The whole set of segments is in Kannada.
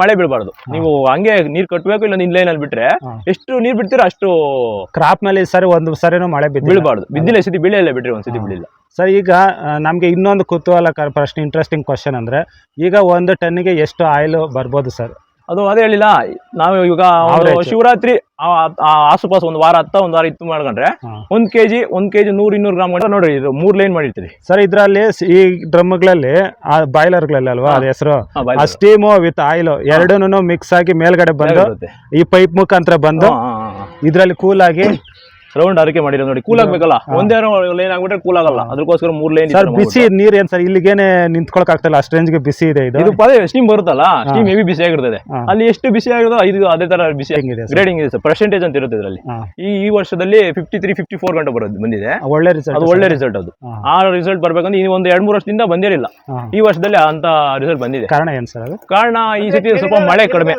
ಮಳೆ ಬೀಳಬಾರ್ದು. ನೀವು ಹಂಗೆ ನೀರ್ ಕಟ್ಟಬೇಕು, ಇಲ್ಲ ಇನ್ಲೈನ್ ಅಲ್ಲಿ ಬಿಟ್ರೆ ಎಷ್ಟು ನೀರ್ ಬಿಡ್ತೀರಾ ಅಷ್ಟು ಕ್ರಾಪ್ ಮೇಲೆ ಸರಿ ಒಂದು ಸರಿನೂ ಮಳೆ ಬೀಳಬಾರ್ದು. ಬಿದ್ದಿಲ್ಲ ಸತಿ ಬೀಳಿಲ್ಲ, ಬಿಟ್ರೆ ಒಂದ್ಸತಿ ಬೀಳಿಲ್ಲ. ಸರ್ ಈಗ ನಮ್ಗೆ ಇನ್ನೊಂದು ಕುತೂಹಲಕರ ಪ್ರಶ್ನೆ, ಇಂಟ್ರೆಸ್ಟಿಂಗ್ ಕ್ವಶನ್ ಅಂದ್ರೆ, ಈಗ ಒಂದು ಟನ್ನಿಗೆ ಎಷ್ಟು ಆಯಿಲ್ ಬರ್ಬೋದು ಸರ್? ಅದು ಅದೇ ಹೇಳಿಲ್ಲ, ನಾವು ಈಗ ಶಿವರಾತ್ರಿ ಆಸುಪಾಸು ಒಂದು ವಾರ ಇತ್ತು ಮಾಡ್ಕೊಂಡ್ರೆ 1 kg 100-200 ಗ್ರಾಮ್ ನೋಡ್ರಿ, ಇದು 3 ಲೈನ್ ಮಾಡಿರ್ತೀರಿ ಸರ್. ಇದ್ರಲ್ಲಿ ಈ ಡ್ರಮ್ಗಳಲ್ಲಿ ಬಾಯ್ಲರ್ಗಳಲ್ಲಿ ಅಲ್ವಾ ಅದ ಹೆಸರು, ಸ್ಟೀಮು ವಿತ್ ಆಯಿಲ್ ಎರಡೂ ಮಿಕ್ಸ್ ಆಗಿ ಮೇಲ್ಗಡೆ ಬಂದು ಈ ಪೈಪ್ ಮುಖಾಂತರ ಬಂದು ಇದ್ರಲ್ಲಿ ಕೂಲ್ ಆಗಿ ರೌಂಡ್ ಅರಿಕೆ ಮಾಡಿರೋ ನೋಡಿ. ಕೂಲ್ ಆಗ್ಬೇಕಲ್ಲ, ಒಂದೇ ಲೈನ್ ಆಗ್ಬಿಟ್ರೆ ಕೂಲ್ ಆಗಲ್ಲ, ಅದಕ್ಕೋಸ್ಕರ 3 ಲೈನ್. ಸರ್ ಬಿಸಿ ನೀರ್ ಏನ್ ಸರ್ ಇಲ್ಲಿಗೇನೆ ನಿಂತ್ಕೊಳಕ್ ಆಗ್ತಲ್ಲ, ಅಷ್ಟು ರೇಂಜ್ಗೆ ಬಿಸಿ ಇದೆ ಇದು ಪದೇ ಸ್ಟೀಮ್ ಬರುತ್ತಲ್ಲ, ಸ್ಟೀಮ್ ಹೆವಿ ಬಿಸಿ ಆಗಿರ್ತದೆ. ಅಲ್ಲಿ ಎಷ್ಟು ಬಿಸಿ ಆಗಿರೋದು ಇದು ಅದೇ ತರ ಬಿಸಿ ಗ್ರೇಡಿಂಗ್ ಇದೆ ಸರ್, ಪರ್ಸೆಂಟೇಜ್ ಅಂತ ಇರುತ್ತೆ ಇದರಲ್ಲಿ. ಈ ವರ್ಷದಲ್ಲಿ 53-54 ಗಂಟೆ ಬಂದಿದೆ, ಒಳ್ಳೆ ರಿಸಲ್ಟ್. ಅದು ಒಳ್ಳೆ ರಿಸಲ್ಟ್. ಅದು ಆ ರಿಸಲ್ಟ್ ಬರ್ಬೇಕಂದ್ರೆ ಈ ಒಂದು 2-3 ವರ್ಷದಿಂದ ಬಂದಿರಲಿಲ್ಲ, ಈ ವರ್ಷದಲ್ಲಿ ಅಂತ ರಿಸಲ್ಟ್ ಬಂದಿದೆ. ಕಾರಣ ಏನ್ ಸರ್? ಅದು ಕಾರಣ ಈ ಸತಿ ಸ್ವಲ್ಪ ಮಳೆ ಕಡಿಮೆ,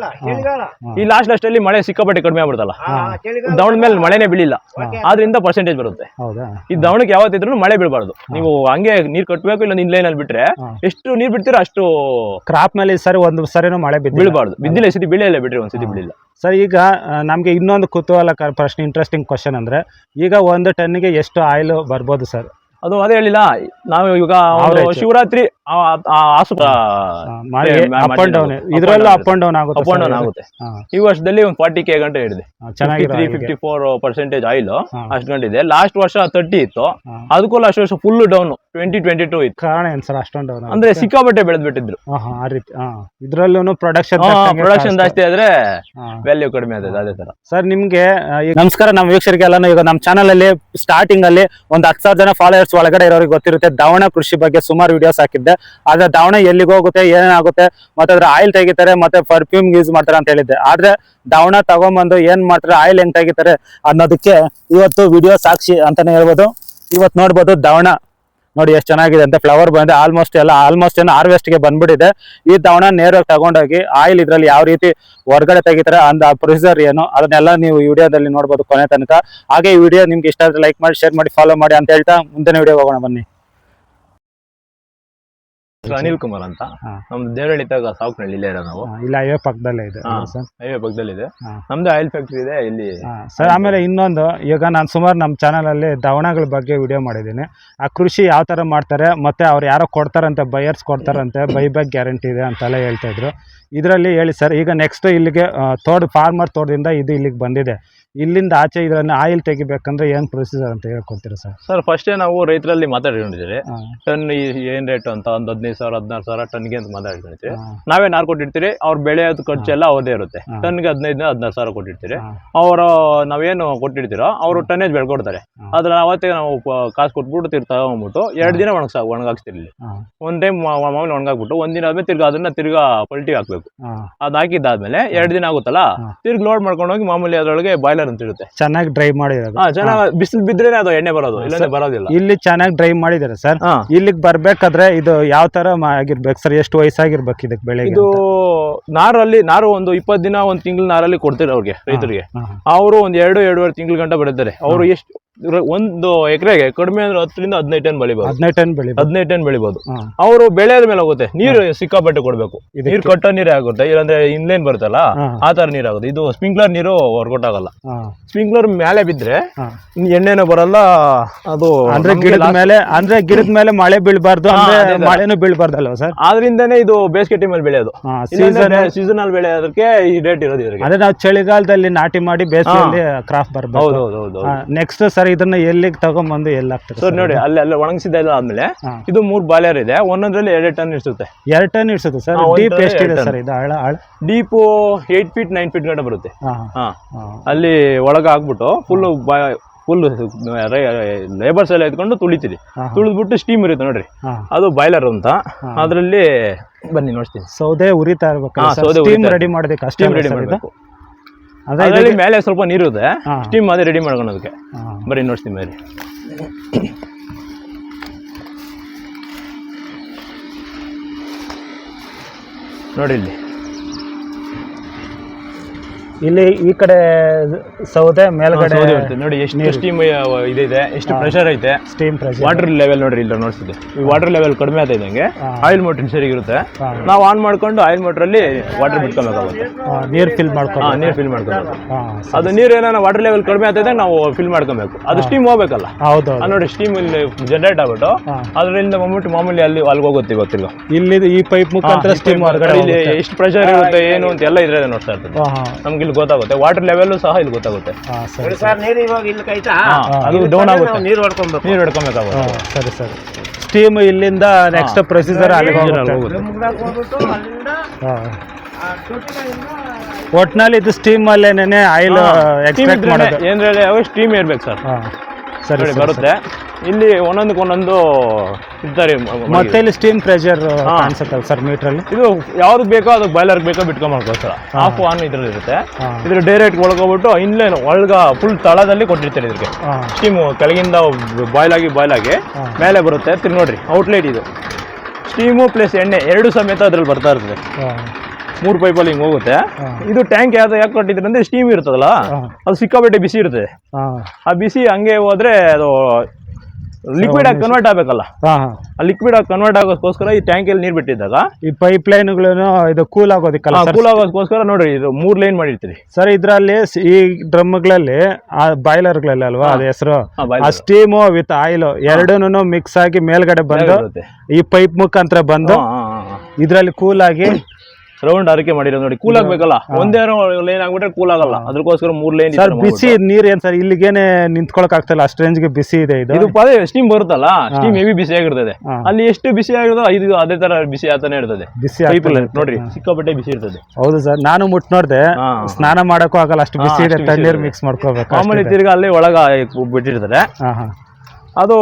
ಈ ಲಾಸ್ಟ್ ಅಲ್ಲಿ ಮಳೆ ಸಿಕ್ಕಾಪಟ್ಟೆ ಕಡಿಮೆ ಆಗ್ಬಿಡ್ತಲ್ಲ, ದವಣದ ಮೇಲೆ ಮಳೆನೇ ಬೀಳಿಲ್ಲ, ಆದ್ರಿಂದ ಪರ್ಸೆಂಟೇಜ್ ಬರುತ್ತೆ. ಈ ದವಣಕ್ಕೆ ಯಾವತ್ತಿದ್ರು ಮಳೆ ಬೀಳಬಾರ್ದು. ನೀವು ಹಂಗೆ ನೀರ್ ಕಟ್ಟಬೇಕು, ಇಲ್ಲ ಇನ್ಲೈನ್ ಅಲ್ಲಿ ಬಿಟ್ರೆ ಎಷ್ಟು ನೀರ್ ಬಿಡ್ತೀರಾ ಅಷ್ಟು ಕ್ರಾಪ್ ಮೇಲೆ ಸರಿ ಒಂದು ಸರಿನೂ ಮಳೆ ಬೀಳಬಾರ್ದು. ಬಿದ್ದಿಲ್ಲ ಸತಿ ಬೀಳಿಲ್ಲ, ಬಿಟ್ರೆ ಒಂದ್ಸತಿ ಬೀಳಿಲ್ಲ. ಸರ್ ಈಗ ನಮ್ಗೆ ಇನ್ನೊಂದು ಕುತೂಹಲಕರ ಪ್ರಶ್ನೆ, ಇಂಟ್ರೆಸ್ಟಿಂಗ್ ಕ್ವಶನ್ ಅಂದ್ರೆ, ಈಗ ಒಂದು ಟನ್ನಿಗೆ ಎಷ್ಟು ಆಯಿಲ್ ಬರ್ಬೋದು ಸರ್? ಅದು ಅದೇ ಹೇಳಿಲ್ಲ, ನಾವು ಈಗ ಶಿವರಾತ್ರಿ ಇದ್ರಲ್ಲೂ ಅಪ್ ಅಂಡ್ ಡೌನ್ ಆಗುತ್ತೆ. ಈ ವರ್ಷದಲ್ಲಿ ಒಂದು 40K ಗಂಟೆ ಹಿಡಿದೆ, 53-54% ಆಯಿಲ್ ಅಷ್ಟು ಗಂಟೆ ಇದೆ. ಲಾಸ್ಟ್ ವರ್ಷ 30 ಇತ್ತು, ಅದಕ್ಕೂ ಲಾಸ್ಟ್ ವರ್ಷ ಫುಲ್ ಡೌನ್ 2022 ಇತ್ತು. ಕಾರಣ ಏನ್ ಸರ್ ಅಷ್ಟೊಂದು ಡೌನ್? ಅಂದ್ರೆ ಸಿಕ್ಕಾಪಟ್ಟೆ ಬೆಳೆದ್ಬಿಟ್ಟಿದ್ರು. ಆ ರೀತಿ ಇದ್ರಲ್ಲೂ ಪ್ರೊಡಕ್ಷನ್ ಜಾಸ್ತಿ ಆದ್ರೆ ವ್ಯಾಲ್ಯೂ ಕಡಿಮೆ ಆಗಿದೆ, ಅದೇ ತರ. ಸರ್ ನಿಮ್ಗೆ ನಮಸ್ಕಾರ. ನಮ್ಮ ವೀಕ್ಷಕರಿಗೆಲ್ಲ ಈಗ ನಮ್ಮ ಚಾನಲ್ ಅಲ್ಲಿ ಸ್ಟಾರ್ಟಿಂಗ್ ಅಲ್ಲಿ ಒಂದು 10,000 ಜನ ಫಾಲೋವರ್ಸ್ ಒಳಗಡೆ ಇರೋರಿಗೆ ಗೊತ್ತಿರುತ್ತೆ, ದಾವಣ ಕೃಷಿ ಬಗ್ಗೆ ಸುಮಾರು ವಿಡಿಯೋಸ್ ಹಾಕಿದ್ದೆ. ಆದ್ರೆ ದಾವಣ ಎಲ್ಲಿಗೆ ಹೋಗುತ್ತೆ, ಏನಾಗುತ್ತೆ, ಮತ್ತೆ ಅದ್ರ ಆಯಿಲ್ ತೆಗಿತಾರೆ, ಮತ್ತೆ ಪರ್ಫ್ಯೂಮ್ ಯೂಸ್ ಮಾಡ್ತಾರೆ ಅಂತ ಹೇಳಿದ್ದೆ. ಆದ್ರೆ ದಾವಣ ತಗೊಂಡ್ಬಂದು ಏನ್ ಮಾಡ್ತಾರೆ, ಆಯಿಲ್ ಹೆಂಗ್ ತೆಗಿತಾರೆ ಅನ್ನೋದಕ್ಕೆ ಇವತ್ತು ವಿಡಿಯೋ ಸಾಕ್ಷಿ ಅಂತಾನೆ ಹೇಳ್ಬೋದು. ಇವತ್ತು ನೋಡ್ಬೋದು ದಾವಣ ನೋಡಿ ಎಷ್ಟು ಚೆನ್ನಾಗಿದೆ ಅಂತ, ಫ್ಲವರ್ ಬಂದಿದೆ, ಆಲ್ಮೋಸ್ಟ್ ಏನು ಹಾರ್ವೆಸ್ಟ್ಗೆ ಬಂದ್ಬಿಟ್ಟಿದೆ. ಈ ದಾವಣ ನೇರವಾಗಿ ತಗೊಂಡೋಗಿ ಆಯಿಲ್ ಇದ್ರಲ್ಲಿ ಯಾವ ರೀತಿ ಹೊರಗಡೆ ತೆಗಿತಾರೆ ಅಂದ ಪ್ರೊಸೀಜರ್ ಏನು, ಅದನ್ನೆಲ್ಲ ನೀವು ವಿಡಿಯೋದಲ್ಲಿ ನೋಡ್ಬೋದು ಕೊನೆ ತನಕ. ಹಾಗೆ ಈ ವಿಡಿಯೋ ನಿಮ್ಗೆ ಇಷ್ಟ ಆದ್ರೆ ಲೈಕ್ ಮಾಡಿ, ಶೇರ್ ಮಾಡಿ, ಫಾಲೋ ಮಾಡಿ ಅಂತ ಹೇಳ್ತಾ ಮುಂದಿನ ವಿಡಿಯೋ ಹೋಗೋಣ ಬನ್ನಿ. ಅನಿಲ್ ಕುಮಾರ್ ಅಂತ, ನಮ್ದು ದೇವರಹಳ್ಳಿ ತಾಗ ಸಾವಕನಹಳ್ಳಿ ಇಲ್ಲೇ ಇರೋ ನಾವು. ಇಲ್ಲ ಹೈವೇ ಪಕ್ಕದಲ್ಲೇ ಇದೆ, ಹೈವೇ ಪಕ್ಕದಲ್ಲಿ ಇದೆ ನಮ್ದು ಆಯಿಲ್ ಫ್ಯಾಕ್ಟ್ರಿ ಇದೆ ಇಲ್ಲಿ ಸರ್. ಆಮೇಲೆ ಇನ್ನೊಂದು, ಈಗ ನಾನು ಸುಮಾರು ನಮ್ಮ ಚಾನಲ್ ಅಲ್ಲಿ ದಾವಣಗಳ ಬಗ್ಗೆ ವಿಡಿಯೋ ಮಾಡಿದ್ದೀನಿ. ಆ ಕೃಷಿ ಯಾವ ತರ ಮಾಡ್ತಾರೆ, ಮತ್ತೆ ಅವ್ರು ಯಾರೋ ಕೊಡ್ತಾರಂತೆ, ಬೈಯರ್ಸ್ ಕೊಡ್ತಾರಂತೆ, ಬೈಬ್ಯಾಕ್ ಗ್ಯಾರಂಟಿ ಇದೆ ಅಂತೆಲ್ಲ ಹೇಳ್ತಾ ಇದ್ರು. ಇದರಲ್ಲಿ ಹೇಳಿ ಸರ್, ಈಗ ನೆಕ್ಸ್ಟ್ ಇಲ್ಲಿಗೆ ಫಾರ್ಮರ್ ತೋಟದಿಂದ ಇದು ಇಲ್ಲಿಗೆ ಬಂದಿದೆ, ಇಲ್ಲಿಂದ ಆಚೆ ಇದನ್ನ ಆಯಿಲ್ ತೆಗಿಬೇಕಂದ್ರೆ ಏನ್ ಪ್ರೊಸೀಜರ್ ಅಂತ ಹೇಳ್ಕೊಡ್ತೀರಾ ಸರ್? ಸರ್ ಫಸ್ಟೇ ನಾವು ರೈತರಲ್ಲಿ ಮಾತಾಡ್ಕೊಂಡಿದ್ದೀರಿ, ಟನ್ ಏನ್ ರೇಟ್ ಅಂತ ಒಂದು 15,000 16,000 ಟನ್ಗೆ ಅಂತ ಮಾತಾಡ್ಕೊಂಡಿರ್ತೀವಿ. ನಾವೇ ನಾರು ಕೊಟ್ಟಿರ್ತೀರಿ, ಅವ್ರ ಬೆಳೆಯೋದು ಖರ್ಚೆಲ್ಲ ಅವ್ರದೇ ಇರುತ್ತೆ. ಟನ್ಗೆ 15,000-16,000 ಕೊಟ್ಟಿರ್ತೀರಿ. ಅವರು ನಾವೇನು ಕೊಟ್ಟಿರ್ತೀರೋ ಅವರು ಟನ್ನೇಜ್ ಬೆಳ್ಕೊಡ್ತಾರೆ. ಅದ್ರ ಅವತ್ತೇ ನಾವು ಕಾಸು ಕೊಟ್ಬಿಟ್ಟು ತಗೊಂಡ್ಬಿಟ್ಟು 2 ದಿನ ಒಣಗಾಕ್ತಿರ್ಲಿ. ಒಂದ್ ಟೈಮ್ ಮಾಮೂಲಿ ಒಣಗಾಕ್ಬಿಟ್ಟು ಒಂದಿನ ಆದ್ಮೇಲೆ ತಿರ್ಗಾ ಪಲ್ಟಿ ಹಾಕ್ಬೇಕು. ಅದ್ ಹಾಕಿದ್ದಾದ್ಮೇಲೆ 2 ದಿನ ಆಗುತ್ತಲ್ಲ, ತಿರ್ಗಿ ಲೋಡ್ ಮಾಡ್ಕೊಂಡು ಹೋಗಿ ಮಾಮೂಲಿ ಅದ್ರೊಳಗೆ ಬಾಯ್ಲರ್ ಅಂತ ಇರುತ್ತೆ, ಚೆನ್ನಾಗಿ ಡ್ರೈ ಮಾಡಿರೋದು. ಚೆನ್ನಾಗಿ ಬಿಸಿಲು ಬಿದ್ರೆ ಅದು ಎಣ್ಣೆ ಬರೋದು, ಇಲ್ಲಾಂದ್ರೆ ಬರೋದಿಲ್ಲ. ಇಲ್ಲಿ ಚೆನ್ನಾಗಿ ಡ್ರೈ ಮಾಡಿದಾರೆ ಸರ್. ಇಲ್ಲಿಗೆ ಬರ್ಬೇಕಾದ್ರೆ ಇದು ಯಾವ ತರ ಆಗಿರ್ಬೇಕು ಸರ್? ಎಷ್ಟು ವಯಸ್ಸಾಗಿರ್ಬೇಕು ಇದಕ್ಕೆ ಬೆಳೆ? ಇದು ನಾರು ಒಂದು 20 ದಿನ 1 ತಿಂಗಳು ನಾರಲ್ಲಿ ಕೊಡ್ತಾರೆ ಅವ್ರಿಗೆ, ರೈತರಿಗೆ. ಅವರು ಒಂದು 2-2.5 ತಿಂಗಳ ಗಂಟ ಬೆಳೀತಾರೆ. ಅವರು ಎಷ್ಟು ಒಂದು ಎಕರೆಗೆ ಕಡಿಮೆ ಅಂದ್ರೆ 10ರಿಂದ 15 ಟನ್ ಬೆಳಿಬಹುದು. 15 ಟನ್ ಬೆಳಿಬಹುದು. ಅವರು ಬೆಳೆದ ಮೇಲೆ ಹೋಗುತ್ತೆ, ನೀರು ಸಿಕ್ಕಾಪಟ್ಟೆ ಕೊಡ್ಬೇಕು. ನೀರು ಕಟ್ಟೋ ನೀರೇ ಆಗುತ್ತೆ, ಇಲ್ಲಾಂದ್ರೆ ಇನ್ಲೈನ್ ಬರುತ್ತಲ್ಲ ಆ ತರ ನೀರ್ ಆಗುತ್ತೆ. ಇದು ಸ್ಪ್ರಿಂಕ್ಲರ್ ನೀರು ವರ್ಕೌಟ್ ಆಗಲ್ಲ. ಸ್ಪ್ರಿಂಕ್ಲರ್ ಮೇಲೆ ಬಿದ್ರೆ ಎಣ್ಣೆನೂ ಬರಲ್ಲ. ಅದು ಅಂದ್ರೆ ಗಿಡದ ಮೇಲೆ ಮಳೆ ಬೀಳ್ಬಾರ್ದು, ಮಳೆನೂ ಬೀಳ್ಬಾರ್ದಲ್ವ ಸರ್? ಆದ್ರಿಂದಾನೇ ಇದು ಬೇಸಿಗೆ ಟೈಮಲ್ಲಿ ಬೆಳೆಯೋದು, ಸೀಸನಲ್ ಬೆಳೆಯೋದಕ್ಕೆ ಈ ರೇಟ್ ಇರೋದು. ಅದೇ ನಾವು ಚಳಿಗಾಲದಲ್ಲಿ ನಾಟಿ ಮಾಡಿ ಬೇಸಿಗೆಯಲ್ಲಿ ಕ್ರಾಪ್ ಬರ್ಬೋದು. ಹೌದು. ನೆಕ್ಸ್ಟ್ ಸರ್ ಇದನ್ನ ಎಲ್ಲಿಗೆ ತಗೊಂಡ್ಬಂದು ಎಲ್ಲ ಆಗ್ತದೆ ಸರ್? ನೋಡಿ ಅಲ್ಲಿ ಒಣಗಿಸಿದ ಆದ್ಮೇಲೆ ಇದು 3 ಬಾಯ್ಲರ್ ಇದೆ, ಒಂದೊಂದ್ರಲ್ಲಿ 2 ಟನ್ ಇಡ್ಸುತ್ತೆ. 2 ಟನ್ ಇಡ್ಸುತ್ತೆ ಸರ್. ಡೀಪ್ ಎಷ್ಟಿದೆ ಸರ್ ಇದು? ಡೀಪ್ 8 ಫೀಟ್ 9 ಫೀಟ್ ಗಂಟೆ ಬರುತ್ತೆ. ಅಲ್ಲಿ ಒಳಗೆ ಹಾಕ್ಬಿಟ್ಟು ಫುಲ್ ಲೇಬರ್ಸ್ ಎಲ್ಲ ಎತ್ಕೊಂಡು ತುಳಿತೀರಿ. ತುಳಿದ್ಬಿಟ್ಟು ಸ್ಟೀಮ್ ಇರುತ್ತೆ ನೋಡ್ರಿ, ಅದು ಬಾಯ್ಲರ್ ಅಂತ. ಅದ್ರಲ್ಲಿ ಬನ್ನಿ ನೋಡ್ತೀನಿ, ಸೌದೆ ಉರಿತಾ ಇರ್ಬೇಕು, ರೆಡಿ ಮಾಡೋದಕ್ಕೆ ಅಷ್ಟೇ ರೆಡಿ ಮಾಡಬೇಕು. ಅದರಲ್ಲಿ ಮೇಲೆ ಸ್ವಲ್ಪ ನೀರು ಇದೆ, ಸ್ಟೀಮ್ ಅದೇ ರೆಡಿ ಮಾಡ್ಕೊಳೋದಕ್ಕೆ. ಬರೀ ನೋಡ್ತೀನಿ ಬೇರೆ. ನೋಡಿ ಇಲ್ಲಿ ಇಲ್ಲಿ ಈ ಕಡೆ ಸೌದೆ ಮೇಲ್ಗಡೆ ಸೌದೆ ಬರುತ್ತೆ ನೋಡಿ, ಎಷ್ಟು ಸ್ಟೀಮ್ ಇದೆ, ಎಷ್ಟು ಪ್ರೆಷರ್ ಐತೆ, ಸ್ಟೀಮ್ ಪ್ರೆಷರ್. ವಾಟರ್ ಲೆವೆಲ್ ನೋಡ್ರಿ ಇಲ್ಲಿ ನೋಡ್ತಿದ್ದೆ, ಈ ವಾಟರ್ ಲೆವೆಲ್ ಕಡಿಮೆ ಆಗ್ತಾ ಇದ್ದಂಗೆ ಆಯಿಲ್ ಮೋಟರ್ ಸರಿಗಿರುತ್ತೆ. ನಾವು ಆನ್ ಮಾಡ್ಕೊಂಡು ಆಯಿಲ್ ಮೋಟರ್ ಅಲ್ಲಿ ವಾಟರ್ ಬಿಟ್ಕೊಬೇಕಾಗುತ್ತೆ, ನೀರು ಫಿಲ್ ಮಾಡ್ಕೊಂಡು. ನೀರು ಫಿಲ್ ಮಾಡ್ಕೊಬೇಕು. ಅದು ನೀರು ಏನೋ ವಾಟರ್ ಲೆವೆಲ್ ಕಡಿಮೆ ಆಗ್ತದೆ, ನಾವು ಫಿಲ್ ಮಾಡ್ಕೊಬೇಕು. ಅದು ಸ್ಟೀಮ್ ಹೋಗ್ಬೇಕಲ್ಲ. ಹೌದು ನೋಡಿ ಸ್ಟೀಮ್ ಇಲ್ಲಿ ಜನರೇಟ್ ಆಗ್ಬಿಟ್ಟು ಅದರಿಂದ ಬಂದ್ಬಿಟ್ಟು ಮಾಮೂಲಿ ಅಲ್ಲಿಗೆ ಹೋಗುತ್ತೆ. ಇವತ್ತಿಲ್ಲ ಇಲ್ಲಿ ಈ ಪೈಪ್ ಮುಖಾಂತರ ಸ್ಟೀಮ್ ಹೊರಗಡೆ ಇಲ್ಲಿ ಎಷ್ಟು ಪ್ರೆಷರ್ ಇರುತ್ತೆ ಏನು ಅಂತ ಎಲ್ಲ ಇದ್ರೆ ನೋಡ್ತಾ ಇರ್ತದೆ. ನಮ್ಗೆ ಇಲ್ಲಿ ಗೊತ್ತಾಗುತ್ತೆ, ವಾಟರ್ ಲೆವೆಲ್ ಸಹ ಇಲ್ಲಿ ಗೊತ್ತಾಗುತ್ತೆ. ಅದು ಡೌನ್ ಆಗುತ್ತೆ, ನೀರು ಹೊಡ್ಕೊಬೇಕಾಗುತ್ತೆ. ಸರಿ ಸರಿ. ಸ್ಟೀಮ್ ಇಲ್ಲಿಂದ ನೆಕ್ಸ್ಟ್ ಪ್ರೊಸೀಜರ್ ಅಲ್ಲಿಗೆ ಹೋಗುತ್ತೆ. ಒಟ್ನಲ್ಲಿ ಇದು ಸ್ಟೀಮ್ ಅಲ್ಲೇನೆ ಆಯಿಲ್ ಎಕ್ಸ್ಟ್ರಾಕ್ಟ್ ಮಾಡೋದು. ಏನ್ರಲ್ಲಿ ಅವು ಸ್ಟೀಮ್ ಇರ್ಬೇಕು ಸರ್. ಸರಿ ಬರುತ್ತೆ. ಇಲ್ಲಿ ಒಂದೊಂದು ಇರ್ತಾರೆ. ಮತ್ತೆ ಇಲ್ಲಿ ಸ್ಟೀಮ್ ಪ್ರೆಷರ್ ಅನ್ಸುತ್ತಲ್ಲ ಸರ್ ಮೀಟ್ರಲ್ಲಿ. ಇದು ಯಾವ್ದು ಬೇಕೋ ಅದು ಬಾಯ್ಲರ್ ಬೇಕೋ ಬಿಟ್ಕೊಂಡ್ ಸರ್. ಆಫ್ ಆನ್ ಇದ್ರಲ್ಲಿ ಇರುತ್ತೆ. ಇದ್ರ ಡೈರೆಕ್ಟ್ ಒಳಗೋಗ್ಬಿಟ್ಟು ಇನ್ಲೇನು ಒಳಗ ಫುಲ್ ತಳದಲ್ಲಿ ಕೊಟ್ಟಿರ್ತಾರೆ. ಇದಕ್ಕೆ ಸ್ಟೀಮ್ ಕೆಳಗಿಂದ ಬಾಯ್ಲ್ ಆಗಿ ಮೇಲೆ ಬರುತ್ತೆ. ತಿರ್ಗಿ ನೋಡ್ರಿ ಔಟ್ಲೆಟ್ ಇದು ಸ್ಟೀಮು ಪ್ಲಸ್ ಎಣ್ಣೆ ಎರಡು ಸಮೇತ ಅದ್ರಲ್ಲಿ ಬರ್ತಾ ಇರ್ತದೆ. 3 ಪೈಪಲ್ಲಿ ಹಿಂಗೆ ಹೋಗುತ್ತೆ. ಇದು ಟ್ಯಾಂಕ್ ಯಾಕೆ ಕೊಟ್ಟಿದ್ರೆ ಅಂದ್ರೆ ಸ್ಟೀಮ್ ಇರ್ತದಲ್ಲ, ಅದು ಸಿಕ್ಕಾಪಟ್ಟೆ ಬಿಸಿ ಇರ್ತದೆ. ಆ ಬಿಸಿ ಹಂಗೆ ಹೋದ್ರೆ ಅದು ಲಿಕ್ವಿಡ್ ಆಗಿ ಕನ್ವರ್ಟ್ ಆಗ್ಬೇಕಲ್ಲ. ಆ ಲಿಕ್ವಿಡ್ ಆಗಿ ಕನ್ವರ್ಟ್ ಆಗೋದಕ್ಕೋಸ್ಕರ ಈ ಟ್ಯಾಂಕಲ್ಲಿ ನೀರು ಬಿಟ್ಟಿದ್ದಾಗ ಈ ಪೈಪ್ ಲೈನ್ಗಳನ್ನು ಇದು ಕೂಲ್ ಆಗೋದಕ್ಕಲ್ಲ, ಕೂಲ್ ಆಗೋದಕ್ಕೋಸ್ಕರ ನೋಡ್ರಿ ಇದು 3 ಲೈನ್ ಮಾಡಿರ್ತೀವಿ ಸರ್. ಇದ್ರಲ್ಲಿ ಈ ಡ್ರಮ್ಗಳಲ್ಲಿ ಆ ಬಾಯ್ಲರ್ಗಳಲ್ಲಿ ಅಲ್ವಾ ಅದು ಹೆಸರು, ಆ ಸ್ಟೀಮು ವಿತ್ ಆಯಿಲ್ ಎರಡೂ ಮಿಕ್ಸ್ ಆಗಿ ಮೇಲ್ಗಡೆ ಬಂದು ಈ ಪೈಪ್ ಮುಖಾಂತರ ಬಂದು ಇದ್ರಲ್ಲಿ ಕೂಲ್ ಆಗಿ ರೌಂಡ್ ಆರೈಕೆ ಮಾಡಿರೋದು ನೋಡಿ. ಕೂಲ್ ಆಗ್ಬೇಕಲ್ಲ, ಒಂದೇ ಲೈನ್ ಆಗ್ಬಿಟ್ರೆ ಕೂಲ್ ಆಗಲ್ಲ. ಅದಕ್ಕೋಸ್ಕರ 3 ಲೈನ್. ಸರ್ ಬಿಸಿ ನೀರ್ ಏನ್ ಸರ್ ಇಲ್ಲಿಗೇನೆ ನಿಂತ್ಕೊಳಕ್ ಆಗ್ತಲ್ಲ, ಅಷ್ಟು ರೇಂಜ್ಗೆ ಬಿಸಿ ಇದೆ ಇದು. ಇದು ಪದೇ ಸ್ಟೀಮ್ ಬರುತ್ತಲ್ಲ, ಸ್ಟೀಮ್ ಹೆವಿ ಬಿಸಿ ಆಗಿರ್ತದೆ. ಅಲ್ಲಿ ಎಷ್ಟು ಬಿಸಿ ಆಗಿರೋದು ಇದು ಅದೇ ತರ ಬಿಸಿ ಆತಾನೆ ಇರ್ತದೆ. ಬಿಸಿ ನೋಡ್ರಿ ಸಿಕ್ಕಾಪಟ್ಟೆ ಬಿಸಿ ಇರ್ತದೆ. ಹೌದು ಸರ್, ನಾನು ಮುಟ್ ನೋಡ್ದೆ, ಸ್ನಾನ ಮಾಡಕ್ಕೂ ಆಗಲ್ಲ ಅಷ್ಟು ಬಿಸಿ ಇದೆ. ತಣ್ಣೀರ್ ಮಿಕ್ಸ್ ಮಾಡ್ಕೋಬೇಕು. ಮಾಮೂಲಿ ತಿರ್ಗಾ ಅಲ್ಲಿ ಒಳಗ ಬಿಟ್ಟಿರ್ತಾರೆ. ಅದು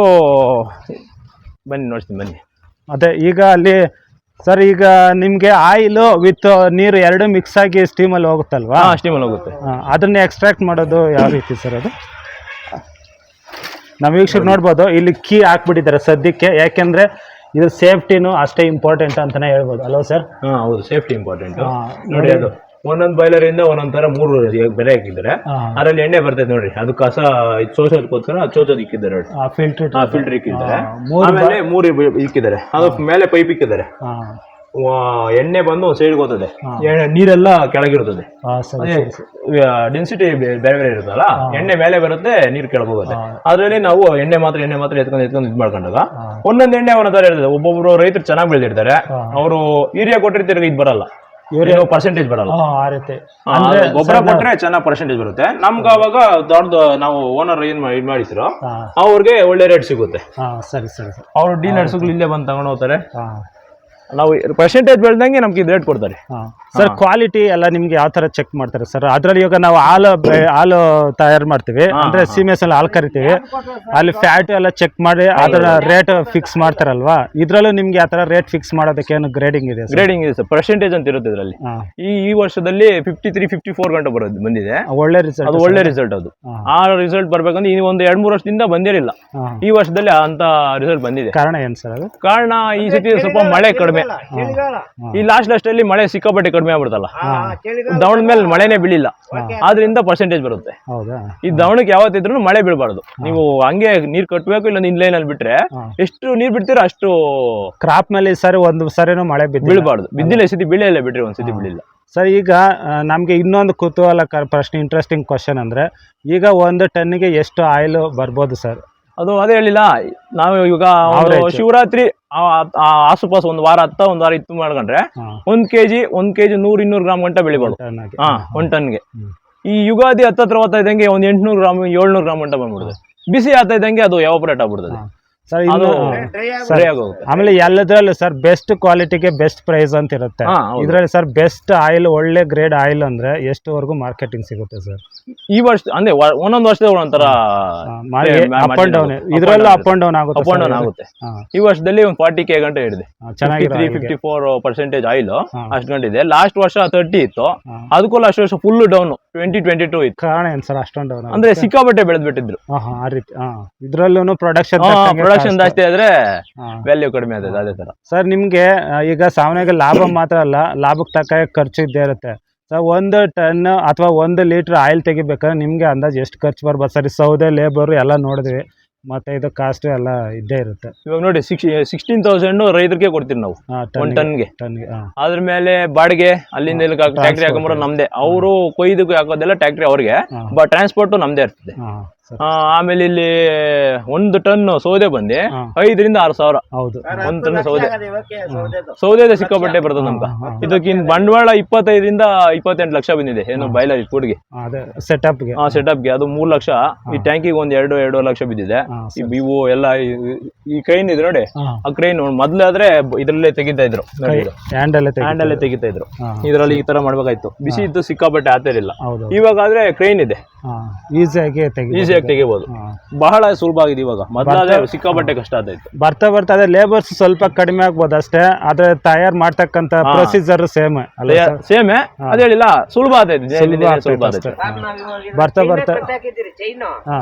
ಬನ್ನಿ ನೋಡ್ತೀನಿ ಬನ್ನಿ. ಅದೇ ಈಗ ಅಲ್ಲಿ ಸರ್ ಈಗ ನಿಮ್ಗೆ ಆಯಿಲ್ ವಿತ್ ನೀರು ಎರಡು ಮಿಕ್ಸ್ ಆಗಿ ಸ್ಟೀಮಲ್ಲಿ ಹೋಗುತ್ತಲ್ವಾ? ಸ್ಟೀಮಲ್ಲಿ ಹೋಗುತ್ತೆ. ಅದನ್ನ ಎಕ್ಸ್ಟ್ರಾಕ್ಟ್ ಮಾಡೋದು ಯಾವ ರೀತಿ ಸರ್? ಅದು ನಾವು ವೀಕ್ಷಕರು ನೋಡ್ಬೋದು, ಇಲ್ಲಿ ಕೀ ಹಾಕ್ಬಿಟ್ಟಿದ್ದಾರೆ ಸದ್ಯಕ್ಕೆ. ಯಾಕೆಂದ್ರೆ ಇದು ಸೇಫ್ಟಿನೂ ಅಷ್ಟೇ ಇಂಪಾರ್ಟೆಂಟ್ ಅಂತಾನೆ ಹೇಳ್ಬೋದು ಅಲ್ವಾ ಸರ್? ಹೌದು, ಸೇಫ್ಟಿ ಇಂಪಾರ್ಟೆಂಟ್. ನೋಡಿ ಅದು ಒಂದೊಂದು ಬಾಯ್ಲರ್ ಇಂದ ಒಂದೊಂದ್ ತರ 3 ಬೆಲೆ ಹಾಕಿದ್ದಾರೆ. ಅದ್ರಲ್ಲಿ ಎಣ್ಣೆ ಬರ್ತದೆ ನೋಡ್ರಿ, ಅದು ಕಸ ಸೋಸೋದಕ್ಕೋಸ್ಕರ ಚೋಚೋದು ಇಕ್ಕಿದ್ದಾರೆ. ಫಿಲ್ಟರ್ ಇಕ್ಕಿದ್ದಾರೆ. ಆಮೇಲೆ 3 ಇಕ್ಕಿದ್ದಾರೆ. ಅದು ಮೇಲೆ ಪೈಪ್ ಇಕ್ಕಿದ್ದಾರೆ. ಎಣ್ಣೆ ಬಂದು ಒಂದು ಸೈಡ್ಗೆ ಹೋಗ್ತದೆ, ನೀರೆಲ್ಲ ಕೆಳಗಿರ್ತದೆ. ಡೆನ್ಸಿಟಿ ಬೇರೆ ಬೇರೆ ಇರುತ್ತಲ್ಲ, ಎಣ್ಣೆ ಮೇಲೆ ಬರುತ್ತೆ, ನೀರು ಕೆಳಗೆ ಹೋಗುತ್ತೆ. ಅದ್ರಲ್ಲಿ ನಾವು ಎಣ್ಣೆ ಮಾತ್ರ ಎತ್ಕೊಂಡು ಇದ್ ಮಾಡ್ಕೊಂಡಾಗ ಒಂದೊಂದು ಎಣ್ಣೆ ಒಂದೊಂದ್ ತರ ಇರ್ತದೆ. ಒಬ್ಬೊಬ್ರು ರೈತರು ಚೆನ್ನಾಗಿ ಬೆಳೆದಿರ್ತಾರೆ, ಅವರು ಯೂರಿಯಾ ಕೊಟ್ಟಿರ್ತಾರೆ, ಇದು ಬರಲ್ಲ, ಪರ್ಸೆಂಟೇಜ್ ಬರಲ್ಲ. ಗೊಬ್ಬರ ಕೊಟ್ರೆ ಚೆನ್ನಾಗಿ ಪರ್ಸೆಂಟೇಜ್ ಬರುತ್ತೆ. ನಮ್ಗೆ ಅವಾಗ ದೊಡ್ಡದು ನಾವು ಓನರ್ ಏನ್ ಮಾಡಿಸಿರೋ ಅವ್ರಿಗೆ ಒಳ್ಳೆ ರೇಟ್ ಸಿಗುತ್ತೆ. ಸರಿ ಸರಿ. ಅವ್ರು ಡೀಲರ್ಸ್ಗಳು ಇಲ್ಲೇ ಬಂದು ತಗೊಂಡು ಹೋಗ್ತಾರೆ. ನಾವು ಪರ್ಸೆಂಟೇಜ್ ಬೆಳೆದಂಗೆ ನಮ್ಗೆ ರೇಟ್ ಕೊಡ್ತಾರೆ. ಸರ್ ಕ್ವಾಲಿಟಿ ಎಲ್ಲ ನಿಮ್ಗೆ ಯಾವ ತರ ಚೆಕ್ ಮಾಡ್ತಾರೆ ಸರ್? ಅದ್ರಲ್ಲಿ ಇವಾಗ ನಾವು ಹಾಲು ತಯಾರು ಮಾಡ್ತೀವಿ, ಅಂದ್ರೆ ಸೀಮೆಸಲ್ಲಿ ಹಾಲು ಕರಿತೀವಿ, ಅಲ್ಲಿ ಫ್ಯಾಟ್ ಎಲ್ಲ ಚೆಕ್ ಮಾಡಿ ಅದರ ರೇಟ್ ಫಿಕ್ಸ್ ಮಾಡ್ತಾರಲ್ವಾ? ಇದ್ರಲ್ಲೂ ನಿಮ್ಗೆ ಯಾವ ತರ ರೇಟ್ ಫಿಕ್ಸ್ ಮಾಡೋದಕ್ಕೆ ಏನು ಗ್ರೇಡಿಂಗ್ ಇದೆ? ಗ್ರೇಡಿಂಗ್ ಇದೆ ಸರ್, ಪರ್ಸೆಂಟೇಜ್ ಅಂತ ಇರುತ್ತೆ ಇದರಲ್ಲಿ. ಈ ವರ್ಷದಲ್ಲಿ 53-54 ಗಂಟೆ ಬಂದಿದೆ. ಒಳ್ಳೆ ರಿಸಲ್ಟ್. ಅದು ಒಳ್ಳೆ ರಿಸಲ್ಟ್. ಅದು ಆ ರಿಸಲ್ಟ್ ಬರ್ಬೇಕಂದ್ರೆ ಈ ಒಂದು 2-3 ವರ್ಷದಿಂದ ಬಂದಿರಲಿಲ್ಲ. ಈ ವರ್ಷದಲ್ಲಿ ಅಂತ ರಿಸಲ್ಟ್ ಬಂದಿದೆ. ಕಾರಣ ಏನ್ ಸರ್ ಅದು? ಕಾರಣ ಈ ಸತಿ ಸ್ವಲ್ಪ ಮಳೆ ಕಡಿಮೆ. ಈ ಲಾಸ್ಟ್ ಅಲ್ಲಿ ಮಳೆ ಸಿಕ್ಕಾಪಟ್ಟೆ ಕಡಿಮೆ ಆಗ್ಬಿಡ್ತಲ್ಲ, ದವಣದ ಮೇಲೆ ಮಳೆನೇ ಬೀಳಿಲ್ಲ, ಆದ್ರಿಂದ ಪರ್ಸೆಂಟೇಜ್ ಬರುತ್ತೆ. ಈ ದವಣಕ್ಕೆ ಯಾವತ್ತಿದ್ರು ಮಳೆ ಬೀಳಬಾರ್ದು. ನೀವು ಹಂಗೆ ನೀರ್ ಕಟ್ಟಬೇಕು, ಇಲ್ಲ ಇನ್ಲೈನ್ ಅಲ್ಲಿ ಬಿಟ್ರೆ ಎಷ್ಟು ನೀರ್ ಬಿಡ್ತೀರೋ ಅಷ್ಟು ಕ್ರಾಪ್ ಮೇಲೆ. ಸರಿ, ಒಂದು ಸರಿನೂ ಮಳೆ ಬೀಳಬಾರ್ದು. ಬಿದ್ದಿಲ್ಲ, ಈ ಸತಿ ಬೀಳಿಲ್ಲ, ಬಿಟ್ರಿ ಒಂದ್ಸತಿ ಬೀಳಿಲ್ಲ. ಸರ್ ಈಗ ನಮ್ಗೆ ಇನ್ನೊಂದು ಕುತೂಹಲಕರ ಪ್ರಶ್ನೆ, ಇಂಟ್ರೆಸ್ಟಿಂಗ್ ಕ್ವಶನ್ ಅಂದ್ರೆ, ಈಗ 1 ಟನ್ಗೆ ಎಷ್ಟು ಆಯಿಲ್ ಬರ್ಬೋದು ಸರ್? ಅದು ಅದೇ ಹೇಳಿಲ್ಲ, ನಾವು ಇವಾಗ ಶಿವರಾತ್ರಿ ಆಸುಪಾಸು ಒಂದು ವಾರ ಇತ್ತು ಮಾಡ್ಕೊಂಡ್ರೆ 1 kg 100-200 ಗ್ರಾಮ್ ಗಂಟ ಬೆಳಿಬೋದು. 1 ಟನ್ಗೆ. ಈ ಯುಗಾದಿ ಹತ್ರ ಹೋಗ್ತಾ ಇದ್ದಂಗೆ ಒಂದು 800 ಗ್ರಾಮ್ 700 ಗ್ರಾಮ್ ಗಂಟ ಬಂದ್ಬಿಡುತ್ತೆ. ಬಿಸಿ ಆಗ್ತಾ ಇದ್ದಂಗೆ ಅದು ಎವಾಪರೇಟ್ ಆಗ್ಬಿಡ್ತದೆ. ಆಮೇಲೆ ಎಲ್ಲದ್ರಲ್ಲೂ ಸರ್ ಬೆಸ್ಟ್ ಕ್ವಾಲಿಟಿಗೆ ಬೆಸ್ಟ್ ಪ್ರೈಸ್ ಅಂತ ಇರುತ್ತೆ. ಇದ್ರಲ್ಲಿ ಸರ್ ಬೆಸ್ಟ್ ಆಯಿಲ್, ಒಳ್ಳೆ ಗ್ರೇಡ್ ಆಯಿಲ್ ಅಂದ್ರೆ ಎಷ್ಟುವರೆಗೂ ಮಾರ್ಕೆಟಿಂಗ್ ಸಿಗುತ್ತೆ ಸರ್? ಈ ವರ್ಷ ಅಂದ್ರೆ ಒಂದೊಂದು ವರ್ಷದ ಒಂಥರ ಅಪ್ ಅಂಡ್ ಡೌನ್. ಇದ್ರಲ್ಲೂ ಅಪ್ ಅಂಡ್ ಡೌನ್ ಆಗುತ್ತೆ. ಈ ವರ್ಷದಲ್ಲಿ ಒಂದು 40K ಗಂಟೆ ಹಿಡಿದೆ. 53-54% ಆಯಿಲ್ ಅಷ್ಟು ಗಂಟೆ ಇದೆ. ಲಾಸ್ಟ್ ವರ್ಷ 30 ಇತ್ತು, ಅದಕ್ಕೂ ಲಾಸ್ಟ್ ವರ್ಷ ಫುಲ್ ಡೌನ್ 2022 ಇತ್ತು. ಕಾರಣ ಏನ್ ಸರ್ ಅಷ್ಟೊಂದು ಡೌನ್? ಅಂದ್ರೆ ಸಿಕ್ಕಾಪಟ್ಟೆ ಬೆಳೆದ್ಬಿಟ್ಟಿದ್ರು. ಆ ರೀತಿ. ಇದ್ರಲ್ಲೂ ಪ್ರೊಡಕ್ಷನ್ ಜಾಸ್ತಿ ಆದ್ರೆ ವ್ಯಾಲ್ಯೂ ಕಡಿಮೆ ಆಗುತ್ತೆ. ಅದೇ ತರ ಸರ್ ನಿಮ್ಗೆ ಈಗ ಸಾವಯವ ಲಾಭ ಮಾತ್ರ ಅಲ್ಲ, ಲಾಭಕ್ಕೆ ತಕ್ಕ ಖರ್ಚು ಇದ್ದೇ ಇರುತ್ತೆ. ಸರ್ 1 ಟನ್ ಅಥವಾ 1 ಲೀಟರ್ ಆಯಿಲ್ ತೆಗಿಬೇಕಾದ್ರೆ ನಿಮಗೆ ಅಂದಾಜು ಎಷ್ಟು ಖರ್ಚು ಬರ್ಬೋದು ಸರ್? ಸೌದೆ ಲೇಬರು ಎಲ್ಲ ನೋಡಿದ್ವಿ, ಮತ್ತೆ ಇದು ಕಾಸ್ಟ್ ಎಲ್ಲ ಇದ್ದೇ ಇರುತ್ತೆ. ಇವಾಗ ನೋಡಿ 16,000 ರೈತರಿಗೆ ಕೊಡ್ತೀವಿ ನಾವು 1 ಟನ್ಗೆ. ಅದ್ರ ಮೇಲೆ ಬಾಡಿಗೆ ಅಲ್ಲಿಂದ ಇಲ್ಲಿ ಟ್ಯಾಕ್ಟ್ರಿ ಹಾಕೊಂಬರೋ ನಮ್ದೇ, ಅವರು ಕೊಯ್ದಕ್ಕೆ ಹಾಕೋದೆಲ್ಲ ಟ್ಯಾಕ್ಟ್ರಿ ಅವ್ರಿಗೆ, ಟ್ರಾನ್ಸ್ಪೋರ್ಟ್ ನಮ್ದೇ ಇರ್ತದೆ. ಆಮೇಲೆ ಇಲ್ಲಿ 1 ಟನ್ ಸೌದೆ ಬಂದು 5,000 to 6,000. ಹೌದು, 1 ಟನ್ ಸೌದೆ ಸಿಕ್ಕಾಪಟ್ಟೆ ಬರ್ತದೆ ನಮ್ಗೆ. ಇದಕ್ಕಿನ್ ಬಂಡವಾಳ 25 to 28 ಲಕ್ಷ ಬಂದಿದೆ. ಏನು ಬಾಯ್ಲರ್ ಕೂಡಿಗೆ ಸೆಟಪ್ಗೆ ಅದು 3 ಲಕ್ಷ. ಈ ಟ್ಯಾಂಕಿಗೆ 2 ಲಕ್ಷ ಬಿದ್ದಿದೆ. ಇವು ಎಲ್ಲ ಈ ಕ್ರೈನ್ ಇದೆ ನೋಡಿ, ಆ ಕ್ರೈನ್ ಮೊದ್ಲಾದ್ರೆ ಇದ್ರಲ್ಲೇ ತೆಗಿತಾ ಇದ್ರು, ಹ್ಯಾಂಡಲ್ಲೇ ತೆಗಿತಾ ಇದ್ರು. ಇದ್ರಲ್ಲಿ ಈ ತರ ಮಾಡ್ಬೇಕಾಯ್ತು, ಬಿಸಿ ಇದ್ದು ಸಿಕ್ಕಾಪಟ್ಟೆ ಆತರಿಲ್ಲ. ಇವಾಗಾದ್ರೆ ಕ್ರೈನ್ ಇದೆ, ಈಸಿಯಾಗಿ ತೆಗಿಬಹುದು. ಬಹಳ ಸುಲಭ ಆಗಿದೆ ಇವಾಗ. ಮೊದಲಾದ್ರೆ ಸಿಕ್ಕಾಪಟ್ಟೆ ಕಷ್ಟ ಆಯ್ತು. ಬರ್ತಾ ಅದೇ ಲೇಬರ್ಸ್ ಸ್ವಲ್ಪ ಕಡಿಮೆ ಆಗ್ಬೋದು ಅಷ್ಟೇ, ಆದ್ರೆ ತಯಾರು ಮಾಡ್ತಕ್ಕಂತ ಪ್ರೊಸೀಜರ್ ಸೇಮ್ ಅದೇ ಹೇಳಿಲ್ಲ, ಸುಲಭ ಆತೈತೆ. ಬರ್ತಾ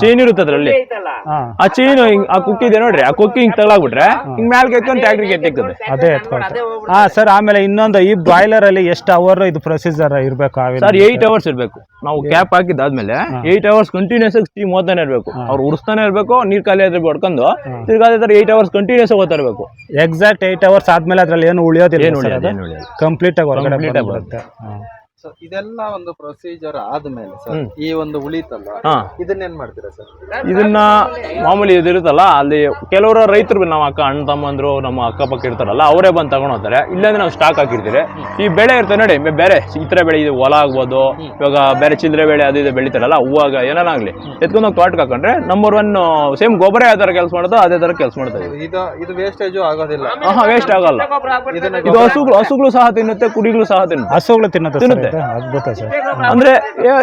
ಚೈನ್ ಇರುತ್ತೆ ಅದ್ರಲ್ಲಿ. ಆ ಚೈನ್ ಆ ಕುಕ್ಕಿ ಇದೆ ನೋಡ್ರಿ, ಆ ಕುಕ್ಕಿ ಹಿಂಗ್ ತಗೊಳಾಗ್ಬಿಟ್ರೆ ಹಿಂಗ್ ಮ್ಯಾಲ್ಗೆ ಎತ್ಕೊಂಡು ಟ್ಯಾಕ್ಟ್ರಿಗೆ ಎತ್ತಿಕ್ತದೆ. ಅದೇ ಸರ್. ಆಮೇಲೆ ಇನ್ನೊಂದು, ಈ ಬಾಯ್ಲರ್ ಅಲ್ಲಿ ಎಷ್ಟು ಅವರ್ ಇದು ಪ್ರೊಸೀಜರ್ ಇರ್ಬೇಕು ಸರ್? 8 hours ಇರ್ಬೇಕು. ನಾವು ಕ್ಯಾಪ್ ಹಾಕಿದ್ದಾದ್ಮೇಲೆ 8 hours ಕಂಟಿನ್ಯೂಸ್ ಆಗಿ ಸ್ಟೀಮ್ ಓದ್ತಾನೆ ಇರ್ಬೇಕು. ಅವ್ರು ಉಡಿಸ್ತಾನೆ ಇರ್ಬೇಕು, ನೀರ್ ಖಾಲಿ ಆದ್ರೆ ಹೊಡ್ಕೊಂಡು ತಿರ್ಗಾ ಅದೇ ತರ 8 hours ಕಂಟಿನ್ಯೂಸ್ ಆಗಿ ಓದ್ತಾ ಇರ್ಬೇಕು. ಎಕ್ಸಾಕ್ಟ್ 8 hours ಆದ್ಮೇಲೆ ಅದ್ರಲ್ಲಿ ಏನು ಉಳಿಯೋದಿಲ್ಲ, ಕಂಪ್ಲೀಟ್ ಆಗಿ ಹೊರಗಡೆ ಬರುತ್ತೆ. ಇದೆಲ್ಲ ಒಂದು ಪ್ರೊಸೀಜರ್ ಆದ್ಮೇಲೆ ಸರ್, ಈ ಒಂದು ಉಳಿತಲ್ಲ, ಇದನ್ನೇನ್ ಮಾಡ್ತೀರಾ ಸರ್? ಇದನ್ನ ಮಾಮೂಲಿ ಇದಿರುತ್ತಲ್ಲ, ಅಲ್ಲಿ ಕೆಲವರು ರೈತರು, ನಮ್ಮ ಅಣ್ಣ ತಮ್ಮಂದ್ರು, ನಮ್ಮ ಅಕ್ಕಪಕ್ಕ ಇರ್ತಾರಲ್ಲ, ಅವರೇ ಬಂದು ತಗೊಂಡ್ ಹೋಗ್ತಾರೆ. ಇಲ್ಲಾಂದ್ರೆ ನಾವು ಸ್ಟಾಕ್ ಹಾಕಿರ್ತೀವಿ. ಈ ಬೆಳೆ ಇರ್ತದೆ ನೋಡಿ, ಬೇರೆ ಇತರ ಬೆಳೆ, ಇದು ಹೊಲ ಆಗ್ಬೋದು, ಇವಾಗ ಬೇರೆ ಚಿಲ್ಲರೆ ಬೆಳೆ ಅದು ಇದು ಬೆಳಿತಾರಲ್ಲ, ಹೂವಾಗ ಏನಾಗ್ಲಿ ಎತ್ಕೊಂಡೋಗಿ ತೋಟಕ್ಕೆ ಹಾಕೊಂಡ್ರೆ ನಂಬರ್ 1 ಸೇಮ್ ಗೊಬ್ಬರ ಯಾವ ತರ ಕೆಲಸ ಮಾಡೋದು ಅದೇ ತರ ಕೆಲಸ ಮಾಡ್ತಾ ಇದೆ. ಇದು ವೇಸ್ಟೇಜು ಆಗೋದಿಲ್ಲ? ವೇಸ್ಟ್ ಆಗಲ್ಲ. ಇದು ಹಸುಗಳು ಸಹ ತಿನ್ನುತ್ತೆ, ಕುರಿಗಳು ಸಹ ತಿನ್ನುತ್ತೆ. ಹಸುಗಳು ತಿನ್ನುತ್ತೆ. ಅಂದ್ರೆ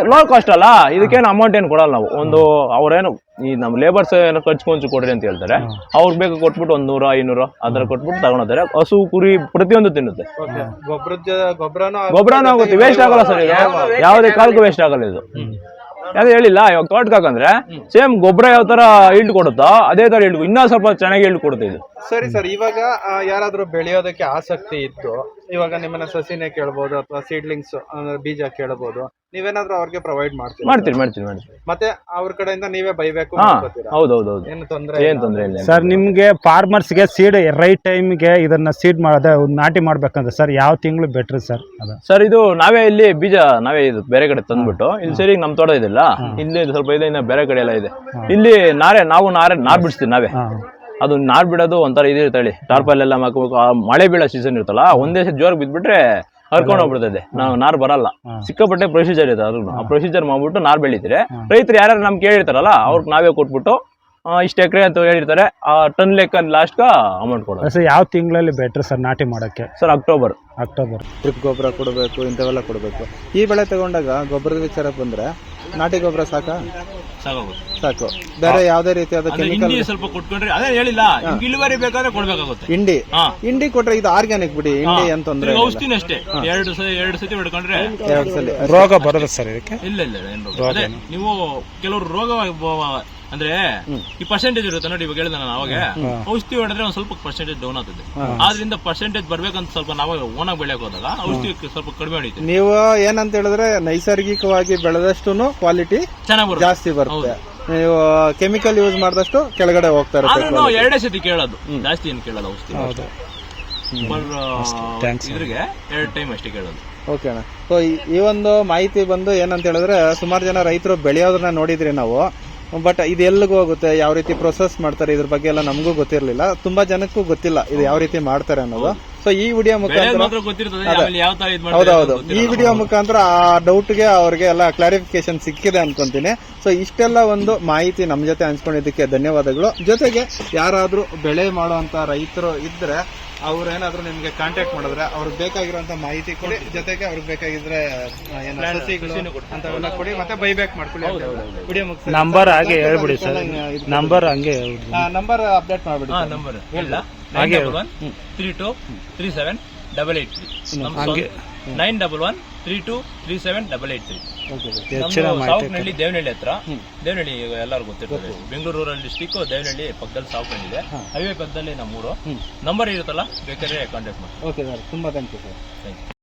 ಲೋ ಕಾಸ್ಟ್ ಅಲ್ಲ, ಇದಕ್ಕೇನು ಅಮೌಂಟ್ ಏನು ಕೊಡಲ್ಲ ನಾವು. ಒಂದು ಅವ್ರೇನು ಈ ನಮ್ಮ ಲೇಬರ್ಸ್ ಏನೋ ಖರ್ಚು ಕೊಡ್ರಿ ಅಂತ ಹೇಳ್ತಾರೆ, ಅವ್ರಿಗೆ ಬೇಕು ಕೊಟ್ಬಿಟ್ಟು 100, 500 ಅದರ ಕೊಟ್ಬಿಟ್ಟು ತಗೊಂಡೋಗ್ತಾರೆ. ಹಸು ಕುರಿ ಪ್ರತಿಯೊಂದು ತಿನ್ನುತ್ತೆ. ಗೊಬ್ಬರನೂ ಆಗುತ್ತೆ, ವೇಸ್ಟ್ ಆಗಲ್ಲ ಸರ್. ಇದು ಯಾವುದೇ ಕಾಲಕ್ಕೂ ವೇಸ್ಟ್ ಆಗಲ್ಲ. ಇದು ಯಾವ್ದು ಹೇಳಿಲ್ಲ, ಇವಾಗ ತೋಟಕ್ಕೆ ಹಾಕಂದ್ರೆ ಸೇಮ್ ಗೊಬ್ಬರ ಯಾವ ತರ ಇಲ್ಡ್ ಕೊಡುತ್ತೋ ಅದೇ ತರ ಇಲ್ಡ್, ಇನ್ನೂ ಸ್ವಲ್ಪ ಚೆನ್ನಾಗಿ ಇಲ್ಡ್ ಕೊಡುತ್ತೆ ಇದು. ಸರಿ ಸರ್, ಇವಾಗ ಯಾರಾದ್ರೂ ಬೆಳೆಯೋದಕ್ಕೆ ಆಸಕ್ತಿ ಇತ್ತು, ಇವಾಗ ನಿಮ್ಮನ್ನ ಸಸಿನೇ ಕೇಳ್ಬೋದು ಅಥವಾ ಸೀಡ್ಲಿಂಗ್ಸ್ ಬೀಜ ಕೇಳಬಹುದು, ನೀವೇನಾದ್ರೂ ಅವ್ರಿಗೆ ಪ್ರೊವೈಡ್ ಮಾಡ್ತೀವಿ. ಮತ್ತೆ ಅವ್ರ ಕಡೆಯಿಂದ ನೀವೇ ಬೈಬೇಕು? ಹೌದೌದು, ಏನು ತೊಂದರೆ ಇಲ್ಲ ಸರ್. ನಿಮ್ಗೆ ಫಾರ್ಮರ್ಸ್ ಗೆ ಸೀಡ್ ರೈಟ್ ಟೈಮ್ಗೆ ಇದನ್ನ ಸೀಡ್ ಮಾಡೋದೇ ನಾಟಿ ಮಾಡ್ಬೇಕಂದ್ರೆ ಸರ್ ಯಾವ ತಿಂಗಳು ಬೆಟ್ರ್ ಸರ್? ಸರ್ ಇದು ನಾವೇ ಇಲ್ಲಿ ಬೀಜ ನಾವೇ ಇದು ಬೇರೆ ಕಡೆ ತಂದ್ಬಿಟ್ಟು, ಇಲ್ಲಿ ಸರಿ ನಮ್ ತೋಟ ಇದಿಲ್ಲ, ಇಲ್ಲಿ ಸ್ವಲ್ಪ ಇದೆ, ಇನ್ನ ಬೇರೆ ಕಡೆ ಎಲ್ಲ ಇದೆ. ಇಲ್ಲಿ ನಾವು ನಾರ್ ಬಿಡಿಸ್ತೀವಿ ನಾವೇ. ಅದು ನಾರ್ ಬಿಡೋದು ಒಂಥರ ಇದಿರ್ತಳಿ, ಟಾರ್ಪಲ್ ಎಲ್ಲ ಮಳೆ ಬೀಳೋ ಸೀಸನ್ ಇರ್ತಲ್ಲ, ಒಂದೇ ಜೋರ್ ಬಿದ್ಬಿಟ್ರೆ ಹರ್ಕೊಂಡು ಹೋಗ್ಬಿಡ್ತದೆ. ನಾವು ನಾರ್ ಬರಲ್ಲ, ಸಿಕ್ಕಾಪಟ್ಟೆ ಪ್ರೊಸೀಜರ್ ಇದೆ. ಅದನ್ನು ಆ ಪ್ರೊಸೀಜರ್ ಮಾಡ್ಬಿಟ್ಟು ನಾರ್ ಬೆಳಿತೀರಿ. ರೈತರು ಯಾರು ನಮ್ಗೆ ಕೇಳಿರ್ತಾರಲ್ಲ ಅವ್ರಿಗೆ ನಾವೇ ಕೊಟ್ಬಿಟ್ಟು ಇಷ್ಟು ಎಕರೆ ಅಂತ ಹೇಳಿರ್ತಾರೆ, ಆ ಟನ್ ಲೆಕ್ಕ ಲಾಸ್ಟ್ ಅಮೌಂಟ್ ಕೊಡೋದು. ಸರ್ ಯಾವ ತಿಂಗಳಲ್ಲಿ ಬೆಟರ್ ಸರ್ ನಾಟಿ ಮಾಡೋಕ್ಕೆ? Sir October. ಡ್ರಿಪ್ ಗೊಬ್ಬರ ಕೊಡಬೇಕು, ಇಂಥವೆಲ್ಲ ಕೊಡಬೇಕು. ಈ ಬೆಳೆ ತಗೊಂಡಾಗ ಗೊಬ್ಬರದ ವಿಚಾರ ಬಂದ್ರೆ ನಾಟಿ ಗೊಬ್ಬರ ಸಾಕು, ಬೇರೆ ಯಾವ್ದೇ ರೀತಿಯಾದ ಕೆಮಿಕಲ್ ಸ್ವಲ್ಪ ಕೊಟ್ಕೊಂಡ್ರೆ ಅದೇ ಹೇಳಿಲ್ಲ, ಇಳುವರಿ ಬೇಕಾದ್ರೆ ಕೊಡ್ಬೇಕಾಗುತ್ತೆ. ಇಂಡಿ ಕೊಟ್ರೆ ಇದು ಆರ್ಗ್ಯಾನಿಕ್ ಬಿಡಿ, ಇಂಡಿ ಅಂತ ತೊಂದ್ರೆ ಔಷಧಿನ ಅಷ್ಟೇ. ಎರಡು ಸತಿ ಹೊಡ್ಕೊಂಡ್ರೆ 2 ಸಲ ರೋಗ ಬರೋದು ಸರ್ ಇದಕ್ಕೆ? ಇಲ್ಲ ನೀವು ಕೆಲವರು ರೋಗ ಅಂದ್ರೆ ಈ ಪರ್ಸೆಂಟೇಜ್ ಇರುತ್ತೆ ನೋಡಿ, ಇವಾಗ ಹೇಳಿದ ನಾನು ಅವಾಗ ಔಷಧಿ ಹೊಡೆದ್ರೆ ಒಂದ್ ಸ್ವಲ್ಪ ಪರ್ಸೆಂಟೇಜ್ ಡೌನ್ ಆಗ್ತದೆ. ಆದ್ರಿಂದ ಪರ್ಸೆಂಟೇಜ್ ಬರ್ಬೇಕಂತ ಸ್ವಲ್ಪ ನಾವು ಓನಾಗಿ ಬೆಳೆಯಕ್ ಹೋದಾಗ ಔಷಧಿ ಸ್ವಲ್ಪ ಕಡಿಮೆ ಹೊಡಿತೀವಿ. ನೀವು ಏನಂತ ಹೇಳಿದ್ರೆ ನೈಸರ್ಗಿಕವಾಗಿ ಬೆಳೆದಷ್ಟು ಕ್ವಾಲಿಟಿ ಚೆನ್ನಾಗಿ ಜಾಸ್ತಿ ಬರುತ್ತೆ, ನೀವು ಕೆಮಿಕಲ್ ಯೂಸ್ ಮಾಡಿದಷ್ಟು ಕೆಳಗಡೆ ಹೋಗ್ತಾ ಇರುತ್ತೆ. ನಾವು 2 ಸತಿ ಕೇಳೋದು, ಜಾಸ್ತಿ ಏನು ಕೇಳೋದು ಔಷಧಿ. ಇದ್ರಿಗೆ 2 ಟೈಮ್ ಅಷ್ಟೇ ಕೇಳೋದು. ಓಕೆ ಅಣ್ಣ. ಸೊ ಈ ಒಂದು ಮಾಹಿತಿ ಬಂದು ಏನಂತ ಹೇಳಿದ್ರೆ, ಸುಮಾರು ಜನ ರೈತರು ಬೆಳೆಯೋದನ್ನ ನೋಡಿದ್ರಿ ನಾವು, ಬಟ್ ಇದು ಎಲ್ಲಿಗೂ ಹೋಗುತ್ತೆ, ಯಾವ ರೀತಿ ಪ್ರೊಸೆಸ್ ಮಾಡ್ತಾರೆ ಇದ್ರ ಬಗ್ಗೆ ಎಲ್ಲ ನಮಗೂ ಗೊತ್ತಿರಲಿಲ್ಲ. ತುಂಬಾ ಜನಕ್ಕೂ ಗೊತ್ತಿಲ್ಲ ಇದು ಯಾವ ರೀತಿ ಮಾಡ್ತಾರೆ ಅನ್ನೋದು. ಸೊ ಈ ವಿಡಿಯೋ ಮುಖಾಂತರ ಹೌದೌದು, ಈ ವಿಡಿಯೋ ಮುಖಾಂತರ ಆ ಡೌಟ್ಗೆ ಅವ್ರಿಗೆ ಎಲ್ಲ ಕ್ಲಾರಿಫಿಕೇಶನ್ ಸಿಕ್ಕಿದೆ ಅನ್ಕೊಂತೀನಿ. ಸೊ ಇಷ್ಟೆಲ್ಲ ಒಂದು ಮಾಹಿತಿ ನಮ್ಮ ಜೊತೆ ಹಂಚ್ಕೊಂಡಿದ್ದಕ್ಕೆ ಧನ್ಯವಾದಗಳು. ಜೊತೆಗೆ ಯಾರಾದ್ರೂ ಬೆಳೆ ಮಾಡುವಂತ ರೈತರು ಇದ್ರೆ ಅವ್ರೇನಾದ್ರೂ ನಿಮ್ಗೆ ಕಾಂಟ್ಯಾಕ್ಟ್ ಮಾಡಿದ್ರೆ ಅವ್ರಿಗೆ ಬೇಕಾಗಿರುವಂತ ಮಾಹಿತಿ ಕೊಡಿ, ಜೊತೆಗೆ ಅವ್ರಿಗೆ ಬೇಕಾಗಿದ್ರೆ ಅಂತೆಲ್ಲ ಕೊಡಿ, ಮತ್ತೆ ಬೈಬ್ಯಾಕ್ ಮಾಡ್ಕೊಳ್ಳಿ. ವಿಡಿಯೋ ಮುಗಿಸಿ ನಂಬರ್ ಹಾಗೆ ಹೇಳ್ಬಿಡಿ ಸರ್, ನಂಬರ್ ಹಂಗೆ ನಂಬರ್ ಅಪ್ಡೇಟ್ ಮಾಡ್ಬಿಡಿ. ನಂಬರ್ ಇಲ್ಲ 9113788 911323788. ಸಾವುಕನಹಳ್ಳಿ ದೇವನಹಳ್ಳಿ ಹತ್ರ, ದೇವನಹಳ್ಳಿ ಎಲ್ಲರೂ ಗೊತ್ತಿರ್ತದೆ, ಬೆಂಗಳೂರು ರೂರಲ್ ಡಿಸ್ಟಿಕ್ ದೇವನಹಳ್ಳಿ ಪಕ್ಕದಲ್ಲಿ ಸಾವುಕನಹಳ್ಳಿ ಇದೆ, ಹೈವೇ ಪಕ್ಕದಲ್ಲಿ ನಮ್ಮೂರು. ನಂಬರ್ ಇರುತ್ತಲ್ಲ, ಬೇಕಾದ್ರೆ ಕಾಂಟ್ಯಾಕ್ಟ್ ಮಾಡಿ. ಓಕೆ ಸರ್, ತುಂಬಾ ಥ್ಯಾಂಕ್ ಯು ಸರ್.